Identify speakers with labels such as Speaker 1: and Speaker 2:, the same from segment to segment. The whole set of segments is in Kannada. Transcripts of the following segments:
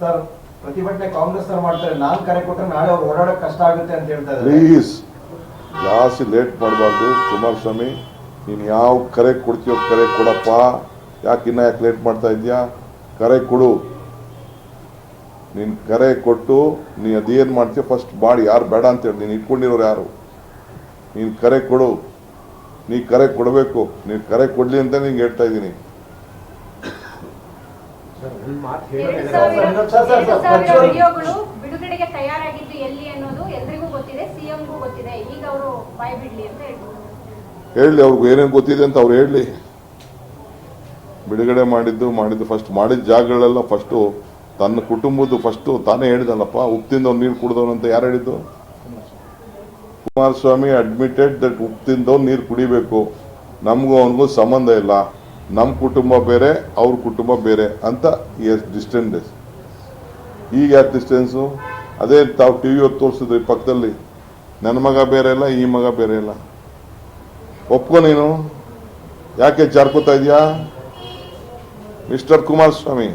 Speaker 1: ಸರ್ ಪ್ರತಿಭಟನೆ ಕಾಂಗ್ರೆಸ್ ಅವರು ಮಾಡ್ತಾರೆ, ನಾನು ಕರೆ ಕೊಟ್ಟರೆ ನಾಳೆ ಅವ್ರು ಓಡಾಡಕ್ಕೆ ಕಷ್ಟ ಆಗುತ್ತೆ ಅಂತ ಹೇಳ್ತಾ ಇದ್ದಾರೆ.
Speaker 2: ಪ್ಲೀಸ್ ಜಾಸ್ತಿ ಲೇಟ್ ಮಾಡಬಾರ್ದು ಕುಮಾರಸ್ವಾಮಿ. ನೀನು ಯಾವ ಕರೆ ಕೊಡ್ತೀಯೋ ಕರೆ ಕೊಡಪ್ಪ. ಯಾಕೆ ಲೇಟ್ ಮಾಡ್ತಾ ಇದೆಯಾ? ಕರೆ ಕೊಡು. ನೀನು ಕರೆ ಕೊಟ್ಟು ನೀ ಅದೇನು ಮಾಡ್ತೀಯ ಫಸ್ಟ್ ಮಾಡಿ. ಯಾರು ಬೇಡ ಅಂತೇಳಿ ನೀನು ಇಟ್ಕೊಂಡಿರೋರು ಯಾರು? ನೀನು ಕರೆ ಕೊಡು. ನೀ ಕರೆ ಕೊಡಬೇಕು. ನೀನು ಕರೆ ಕೊಡಲಿ ಅಂತ ನಿಂಗೆ ಹೇಳ್ತಾ ಇದ್ದೀನಿ.
Speaker 3: ಬಿಡುಗಡೆಗೆ ತಯಾರಾಗಿದ್ದು ಎಲ್ಲಿ ಅನ್ನೋದು ಎಲ್ರಿಗೂ ಗೊತ್ತಿದೆ, ಸಿಎಂಗೂ ಗೊತ್ತಿದೆ. ಈಗ ಅವರು ಬಾಯ್ ಬಿಡ್ಲಿ ಅಂತ
Speaker 2: ಹೇಳಿ. ಅವ್ರಿಗೂ ಏನೇನು ಗೊತ್ತಿದೆ ಅಂತ ಅವ್ರು ಹೇಳಿ. ಬಿಡುಗಡೆ ಮಾಡಿದ್ದು ಫಸ್ಟ್ ಮಾಡಿದ ಜಾಗಗಳೆಲ್ಲ ಫಸ್ಟು ತನ್ನ ಕುಟುಂಬದ್ದು ಫಸ್ಟು ತಾನೇ ಹೇಳಿದಲ್ಲಪ್ಪ. ಉಪ್ಪಿಂದವ್ ನೀರು ಕುಡಿದವನು ಅಂತ ಯಾರು ಹೇಳಿದ್ದು? ಕುಮಾರಸ್ವಾಮಿ ಅಡ್ಮಿಟೆಡ್ ದಟ್ ಉಪ್ಪಿಂದವ್ ನೀರು ಕುಡಿಬೇಕು, ನಮಗೂ ಅವನಿಗೂ ಸಂಬಂಧ ಇಲ್ಲ, ನಮ್ಮ ಕುಟುಂಬ ಬೇರೆ ಅವ್ರ ಕುಟುಂಬ ಬೇರೆ ಅಂತ ಡಿಸ್ಟೆನ್ಸ್. ಈಗ ಯಾಕೆ ಡಿಸ್ಟೆನ್ಸು? ಅದೇ ತಾವು ಟಿ ವಿ ತೋರಿಸಿದ್ರಿ ಪಕ್ಕದಲ್ಲಿ, ನನ್ನ ಮಗ ಬೇರೆ ಇಲ್ಲ, ಈ ಮಗ ಬೇರೆ ಇಲ್ಲ. ಒಪ್ಕೊ ನೀನು. ಯಾಕೆ ಜಾರ್ಕೋತಾ ಇದೆಯಾ ಮಿಸ್ಟರ್ ಕುಮಾರಸ್ವಾಮಿ?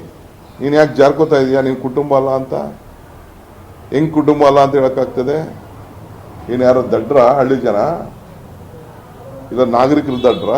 Speaker 2: ನೀನು ಯಾಕೆ ಜಾರ್ಕೋತಾ ಇದೆಯಾ? ನೀನು ಕುಟುಂಬ ಅಲ್ಲ ಅಂತ. ಹೆಂಗ್ ಕುಟುಂಬ ಅಲ್ಲ ಅಂತ ಹೇಳಕ್ಕಾಗ್ತದೆ? ನೀನು ಯಾರೋ ದಡ್ರ? ಹಳ್ಳಿ ಜನ ಇಲ್ಲ ನಾಗರಿಕರು ದಡ್ರ?